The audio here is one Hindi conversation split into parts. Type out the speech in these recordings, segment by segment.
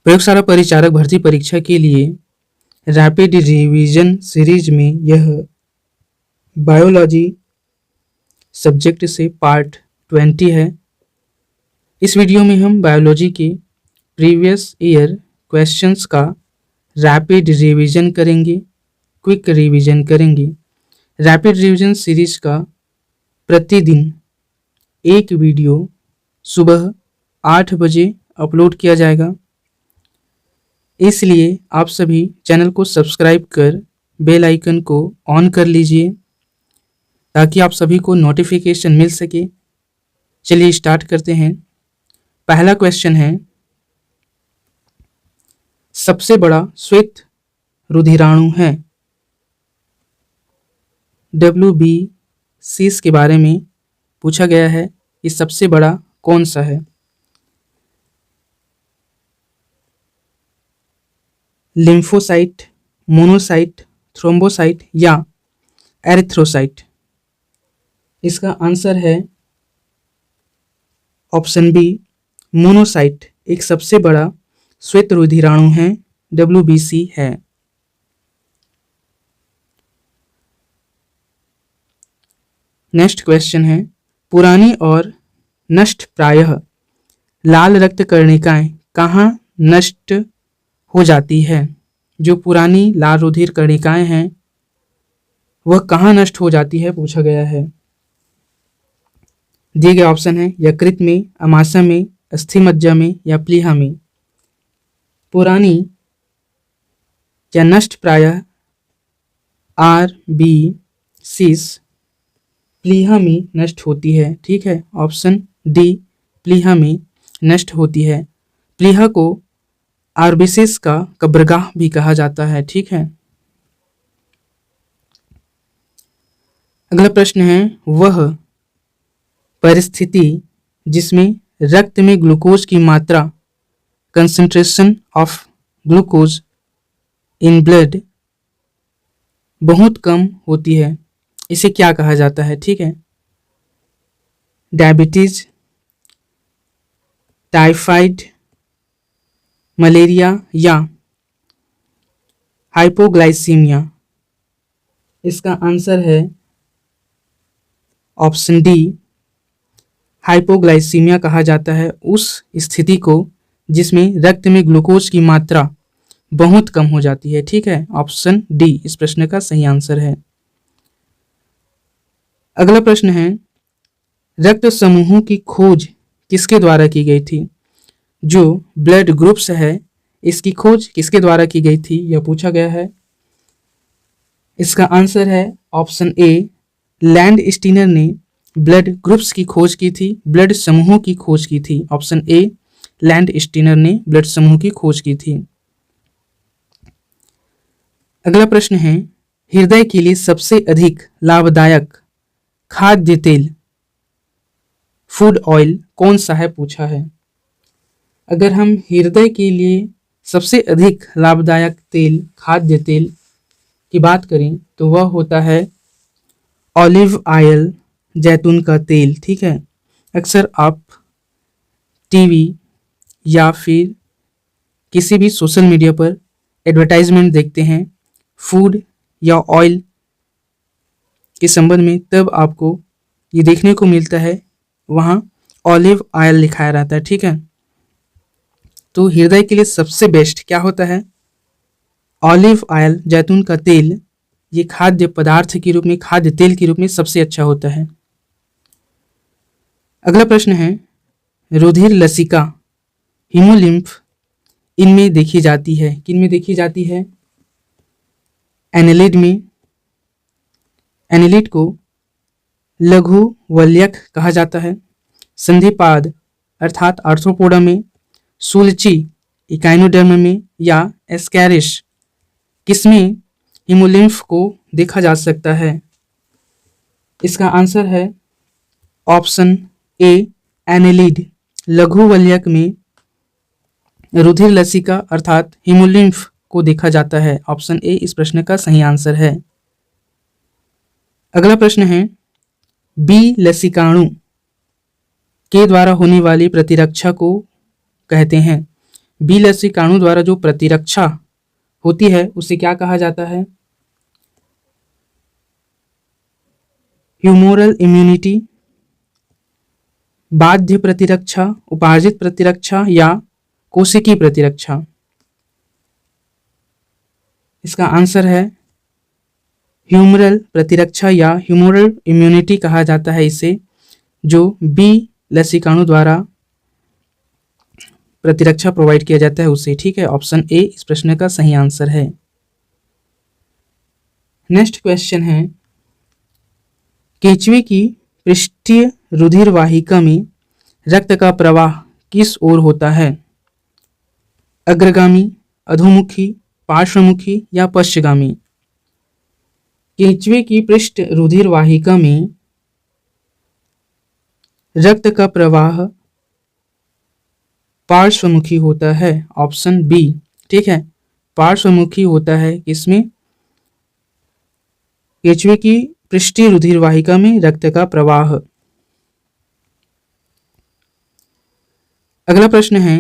प्रयोगशाला परिचारक भर्ती परीक्षा के लिए रैपिड रिवीजन सीरीज में यह बायोलॉजी सब्जेक्ट से पार्ट 20 है। इस वीडियो में हम बायोलॉजी के प्रीवियस ईयर क्वेश्चंस का रैपिड रिवीजन करेंगे, क्विक रिवीजन करेंगे। रैपिड रिवीजन सीरीज का प्रतिदिन एक वीडियो सुबह 8 बजे अपलोड किया जाएगा, इसलिए आप सभी चैनल को सब्सक्राइब कर बेल आइकन को ऑन कर लीजिए ताकि आप सभी को नोटिफिकेशन मिल सके। चलिए स्टार्ट करते हैं। पहला क्वेश्चन है, सबसे बड़ा श्वेत रुधिराणु है। WBCs के बारे में पूछा गया है, ये सबसे बड़ा कौन सा है? लिम्फोसाइट, मोनोसाइट, थ्रोम्बोसाइट या एरिथ्रोसाइट? इसका आंसर है ऑप्शन बी, मोनोसाइट एक सबसे बड़ा श्वेत रुधिराणु है, WBC है। नेक्स्ट क्वेश्चन है, पुरानी और नष्ट प्रायः लाल रक्त कर्णिकाएं कहाँ नष्ट हो जाती है? जो पुरानी लाल रुधिर कर्णिकाएं हैं वह कहाँ नष्ट हो जाती है पूछा गया है। दिए गए ऑप्शन है यकृत में, अमाशय में, अस्थिमज्जा में या प्लीहा में। पुरानी या नष्ट प्रायः RBCs प्लीहा में नष्ट होती है। ठीक है, ऑप्शन डी प्लीहा में नष्ट होती है। प्लीहा को RBCs का कब्रगाह भी कहा जाता है। ठीक है, अगला प्रश्न है, वह परिस्थिति जिसमें रक्त में ग्लूकोज की मात्रा, concentration of glucose in blood बहुत कम होती है, इसे क्या कहा जाता है? ठीक है, डायबिटीज, टाइफाइड, मलेरिया या हाइपोग्लाइसीमिया? इसका आंसर है ऑप्शन डी, हाइपोग्लाइसीमिया कहा जाता है उस स्थिति को जिसमें रक्त में ग्लूकोज की मात्रा बहुत कम हो जाती है। ठीक है, ऑप्शन डी इस प्रश्न का सही आंसर है। अगला प्रश्न है, रक्त समूहों की खोज किसके द्वारा की गई थी? जो ब्लड ग्रुप्स है इसकी खोज किसके द्वारा की गई थी यह पूछा गया है। इसका आंसर है ऑप्शन ए, लैंड स्टीनर ने ब्लड ग्रुप्स की खोज की थी, ब्लड समूहों की खोज की थी। ऑप्शन ए, लैंड स्टीनर ने ब्लड समूह की खोज की थी। अगला प्रश्न है, हृदय के लिए सबसे अधिक लाभदायक खाद्य तेल, फूड ऑयल कौन सा है पूछा है। अगर हम हृदय के लिए सबसे अधिक लाभदायक तेल, खाद्य तेल की बात करें तो वह होता है ऑलिव ऑयल, जैतून का तेल। ठीक है, अक्सर आप टीवी या फिर किसी भी सोशल मीडिया पर एडवर्टाइजमेंट देखते हैं फूड या ऑयल के संबंध में, तब आपको ये देखने को मिलता है वहाँ ऑलिव ऑयल लिखाया रहता है। ठीक है, तो हृदय के लिए सबसे बेस्ट क्या होता है? ऑलिव ऑयल, जैतून का तेल। ये खाद्य पदार्थ के रूप में, खाद्य तेल के रूप में सबसे अच्छा होता है। अगला प्रश्न है, रुधिर लसिका, हीमोलिम्फ इनमें देखी जाती है, किन में देखी जाती है? एनेलिड में। एनेलिड को लघु वल्यक कहा जाता है। संधिपाद अर्थात आर्थ्रोपोडा में, सुलची इकाइनोडर्म में या एस्कैरिस किसमें हीमोलिम्फ को देखा जा सकता है? इसका आंसर है ऑप्शन ए, एनेलिड। लघु वल्यक में रुधिर लसिका अर्थात हीमोलिम्फ को देखा जाता है। ऑप्शन ए इस प्रश्न का सही आंसर है। अगला प्रश्न है, बी लसिकाणु के द्वारा होने वाली प्रतिरक्षा को कहते हैं। बी लसीकाणु द्वारा जो प्रतिरक्षा होती है उसे क्या कहा जाता है? ह्यूमोरल इम्यूनिटी, बाध्य प्रतिरक्षा, उपार्जित प्रतिरक्षा या कोशिकीय प्रतिरक्षा? इसका आंसर है ह्यूमरल प्रतिरक्षा या ह्यूमोरल इम्यूनिटी कहा जाता है इसे, जो बी लसीकाणु द्वारा प्रतिरक्षा प्रोवाइड किया जाता है उसे। ठीक है, ऑप्शन ए इस प्रश्न का सही आंसर है। नेक्स्ट क्वेश्चन है, केंचुए की पृष्ठीय रुधिर वाहिका में रक्त का प्रवाह किस ओर होता है? अग्रगामी, अधोमुखी, पार्श्वमुखी या पश्चगामी? केंचुए की पृष्ठ रुधिर वाहिका में रक्त का प्रवाह पार्श्वमुखी होता है, ऑप्शन बी। ठीक है, पार्श्वमुखी होता है किसमें? केंचुए की पृष्ठीय रुधिर वाहिका में रक्त का प्रवाह। अगला प्रश्न है,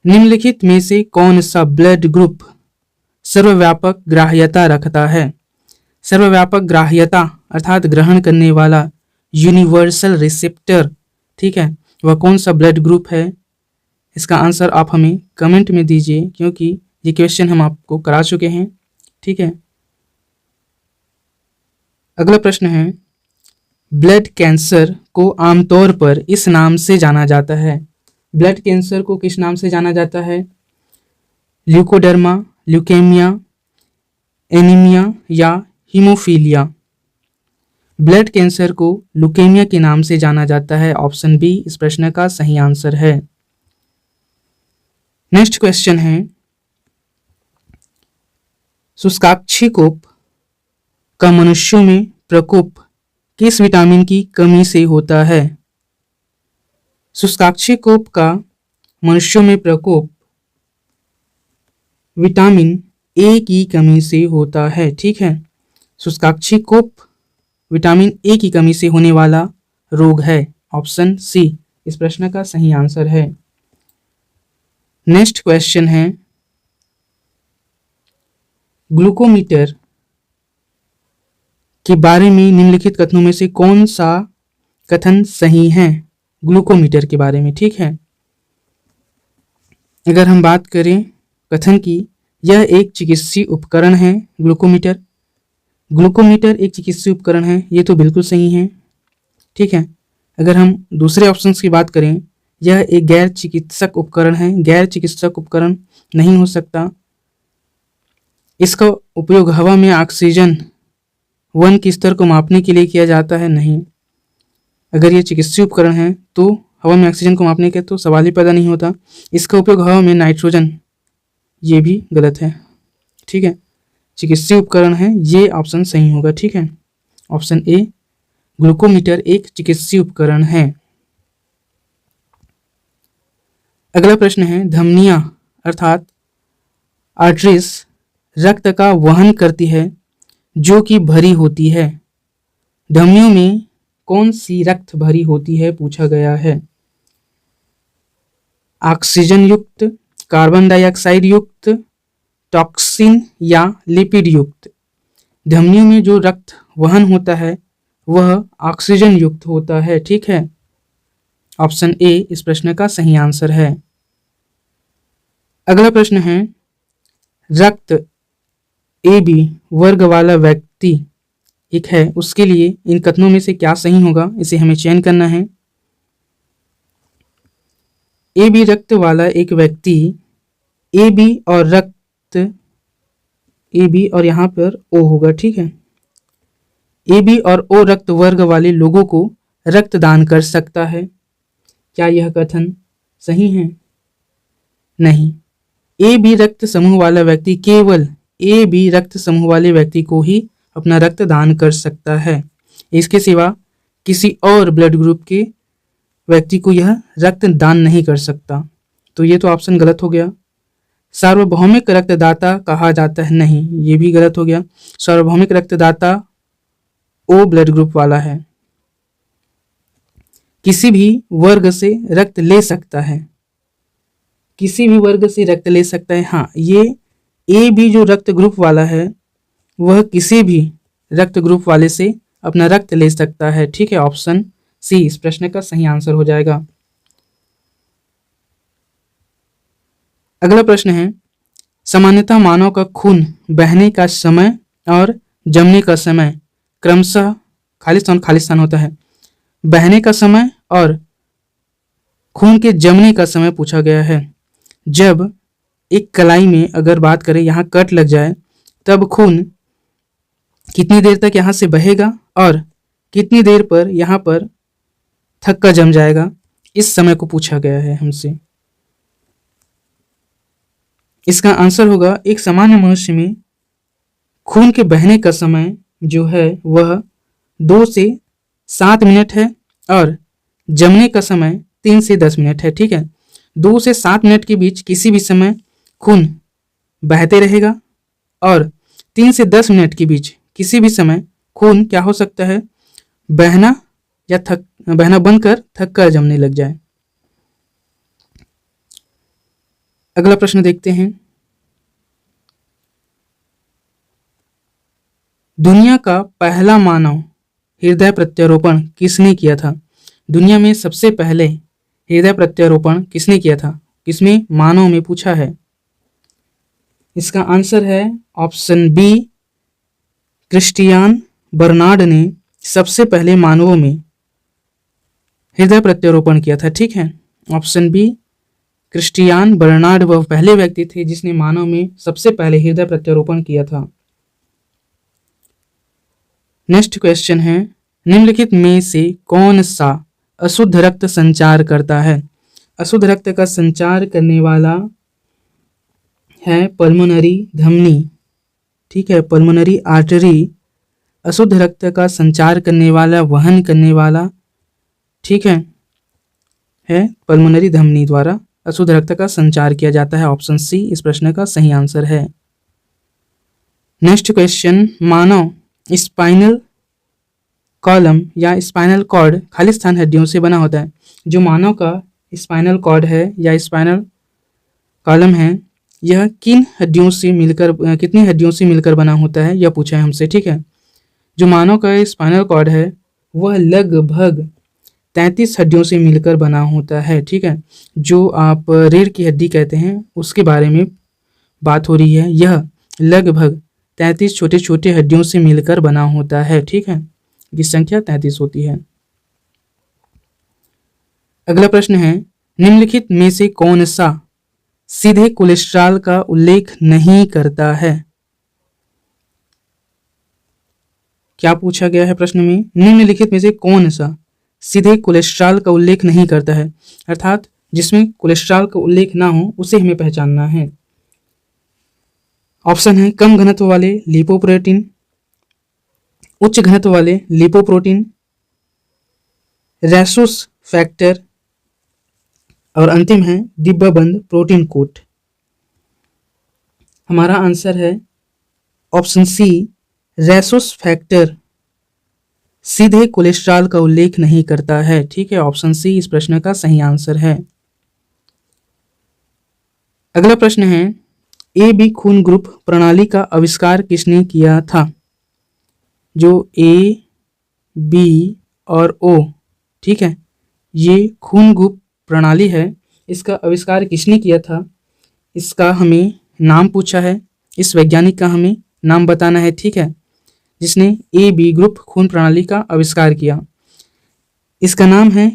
निम्नलिखित में से कौन सा ब्लड ग्रुप सर्वव्यापक ग्राह्यता रखता है? सर्वव्यापक ग्राह्यता अर्थात ग्रहण करने वाला, यूनिवर्सल रिसेप्टर, ठीक है, वह कौन सा ब्लड ग्रुप है? इसका आंसर आप हमें कमेंट में दीजिए, क्योंकि ये क्वेश्चन हम आपको करा चुके हैं। ठीक है, अगला प्रश्न है, ब्लड कैंसर को आमतौर पर इस नाम से जाना जाता है। ब्लड कैंसर को किस नाम से जाना जाता है? ल्यूकोडर्मा, ल्यूकेमिया, एनीमिया या हीमोफीलिया? ब्लड कैंसर को ल्यूकेमिया के नाम से जाना जाता है, ऑप्शन बी इस प्रश्न का सही आंसर है। नेक्स्ट क्वेश्चन है, शुष्काक्षी कोप का मनुष्यों में प्रकोप किस विटामिन की कमी से होता है? शुष्काक्षी कोप का मनुष्यों में प्रकोप विटामिन ए की कमी से होता है। ठीक है, शुष्काक्षी कोप विटामिन ए की कमी से होने वाला रोग है, ऑप्शन सी इस प्रश्न का सही आंसर है। नेक्स्ट क्वेश्चन है, ग्लूकोमीटर के बारे में निम्नलिखित कथनों में से कौन सा कथन सही है? ग्लूकोमीटर के बारे में, ठीक है, अगर हम बात करें कथन की, यह एक चिकित्सीय उपकरण है। ग्लूकोमीटर एक चिकित्सीय उपकरण है, ये तो बिल्कुल सही है। ठीक है, अगर हम दूसरे ऑप्शंस की बात करें, यह एक गैर चिकित्सक उपकरण है। गैर चिकित्सक उपकरण नहीं हो सकता। इसका उपयोग हवा में ऑक्सीजन वन के स्तर को मापने के लिए किया जाता है, नहीं। अगर ये चिकित्सीय उपकरण है तो हवा में ऑक्सीजन को मापने के तो सवाल ही पैदा नहीं होता। इसका उपयोग हवा में नाइट्रोजन, ये भी गलत है। ठीक है, चिकित्सीय उपकरण है, ये ऑप्शन सही होगा। ठीक है, ऑप्शन ए ग्लूकोमीटर एक चिकित्सीय उपकरण है। अगला प्रश्न है, धमनियां अर्थात आर्टरीज रक्त का वहन करती है जो कि भरी होती है। धमनियों में कौन सी रक्त भरी होती है पूछा गया है? ऑक्सीजन युक्त, कार्बन डाइऑक्साइड युक्त, टॉक्सिन या लिपिड युक्त? धमनियों में जो रक्त वहन होता है वह ऑक्सीजन युक्त होता है। ठीक है, ऑप्शन ए इस प्रश्न का सही आंसर है। अगला प्रश्न है, रक्त ए बी वर्ग वाला व्यक्ति एक है, उसके लिए इन कथनों में से क्या सही होगा, इसे हमें चयन करना है। ए बी रक्त वाला एक व्यक्ति, ए बी और रक्त, ए बी और यहाँ पर ओ होगा। ठीक है, ए बी और ओ रक्त वर्ग वाले लोगों को रक्तदान कर सकता है। क्या यह कथन सही है? नहीं, ए बी रक्त समूह वाला व्यक्ति केवल ए बी रक्त समूह वाले व्यक्ति को ही अपना रक्त दान कर सकता है। इसके सिवा किसी और ब्लड ग्रुप के व्यक्ति को यह रक्त दान नहीं कर सकता। तो ये तो ऑप्शन गलत हो गया। सार्वभौमिक रक्तदाता कहा जाता है, नहीं, ये भी गलत हो गया। सार्वभौमिक रक्तदाता ओ ब्लड ग्रुप वाला है, किसी भी वर्ग से रक्त ले सकता है। किसी भी वर्ग से रक्त ले सकता है। हाँ, ये ए बी जो रक्त ग्रुप वाला है वह किसी भी रक्त ग्रुप वाले से अपना रक्त ले सकता है। ठीक है, ऑप्शन सी इस प्रश्न का सही आंसर हो जाएगा। अगला प्रश्न है, सामान्यतः मानव का खून बहने का समय और जमने का समय क्रमशः खालिस्तान होता है। बहने का समय और खून के जमने का समय पूछा गया है। जब एक कलाई में अगर बात करें, यहाँ कट लग जाए, तब खून कितनी देर तक यहाँ से बहेगा और कितनी देर पर यहाँ पर थक्का जम जाएगा, इस समय को पूछा गया है हमसे। इसका आंसर होगा, एक सामान्य मनुष्य में खून के बहने का समय जो है वह 2 से 7 मिनट है और जमने का समय 3 से 10 मिनट है। ठीक है, 2 से 7 मिनट के बीच किसी भी समय खून बहते रहेगा और 3 से 10 मिनट के बीच किसी भी समय खून क्या हो सकता है, बहना या बहना बंद कर थक्का जमने लग जाए। अगला प्रश्न देखते हैं, दुनिया का पहला मानव हृदय प्रत्यारोपण किसने किया था? दुनिया में सबसे पहले हृदय प्रत्यारोपण किसने किया था? किसमें? मानव में पूछा है। इसका आंसर है ऑप्शन बी, क्रिस्टियान बर्नार्ड ने सबसे पहले मानवों में हृदय प्रत्यारोपण किया था। ठीक है, ऑप्शन बी, क्रिस्टियान बर्नार्ड वह पहले व्यक्ति थे जिसने मानव में सबसे पहले हृदय प्रत्यारोपण किया था। नेक्स्ट क्वेश्चन है, निम्नलिखित में से कौन सा अशुद्ध रक्त संचार करता है? अशुद्ध रक्त का संचार करने वाला है पल्मोनरी धमनी। ठीक है, पल्मोनरी आर्टरी अशुद्ध रक्त का संचार करने वाला, वहन करने वाला, ठीक है पल्मोनरी धमनी द्वारा अशुद्ध रक्त का संचार किया जाता है। ऑप्शन सी इस प्रश्न का सही आंसर है। नेक्स्ट क्वेश्चन, मानव स्पाइनल कॉलम या स्पाइनल कॉर्ड खालिस्तान हड्डियों से बना होता है। जो मानव का स्पाइनल कॉर्ड है या स्पाइनल कॉलम है, यह कितनी हड्डियों से मिलकर बना होता है, यह पूछा है हमसे। ठीक है, जो मानव का स्पाइनल कॉर्ड है वह लगभग 33 हड्डियों से मिलकर बना होता है। ठीक है, जो आप रीढ़ की हड्डी कहते हैं उसके बारे में बात हो रही है। यह लगभग 33 छोटे छोटे हड्डियों से मिलकर बना होता है। ठीक है, की संख्या 33 होती है। अगला प्रश्न है, निम्नलिखित में से कौन सा सीधे कोलेस्ट्रॉल का उल्लेख नहीं करता है? क्या पूछा गया है प्रश्न में? निम्नलिखित में से कौन सा सीधे कोलेस्ट्रॉल का उल्लेख नहीं करता है, अर्थात जिसमें कोलेस्ट्रॉल का उल्लेख ना हो उसे हमें पहचानना है। ऑप्शन है कम घनत्व वाले लिपोप्रोटीन, उच्च घनत्व वाले लिपोप्रोटीन, रैसुस फैक्टर और अंतिम है डिब्बाबंद प्रोटीन कोट। हमारा आंसर है ऑप्शन सी, रैसुस फैक्टर सीधे कोलेस्ट्रॉल का उल्लेख नहीं करता है। ठीक है, ऑप्शन सी इस प्रश्न का सही आंसर है। अगला प्रश्न है, ए बी खून ग्रुप प्रणाली का आविष्कार किसने किया था? जो ए बी और ओ, ठीक है, ये खून ग्रुप प्रणाली है, इसका आविष्कार किसने किया था? इसका हमें नाम पूछा है, इस वैज्ञानिक का हमें नाम बताना है। ठीक है, जिसने ए बी ग्रुप खून प्रणाली का आविष्कार किया, इसका नाम है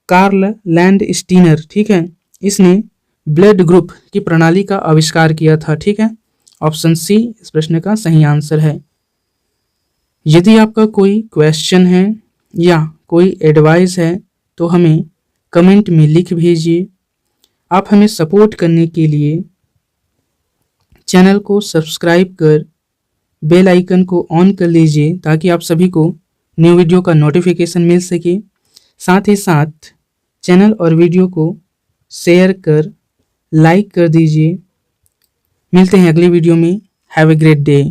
कार्ल लैंडस्टीनर। ठीक है, इसने ब्लड ग्रुप की प्रणाली का आविष्कार किया था। ठीक है, ऑप्शन सी इस प्रश्न का सही आंसर है। यदि आपका कोई क्वेश्चन है या कोई एडवाइस है तो हमें कमेंट में लिख भेजिए। आप हमें सपोर्ट करने के लिए चैनल को सब्सक्राइब कर बेल आइकन को ऑन कर लीजिए ताकि आप सभी को न्यू वीडियो का नोटिफिकेशन मिल सके। साथ ही साथ चैनल और वीडियो को शेयर कर लाइक कर दीजिए। मिलते हैं अगली वीडियो में। Have a great day.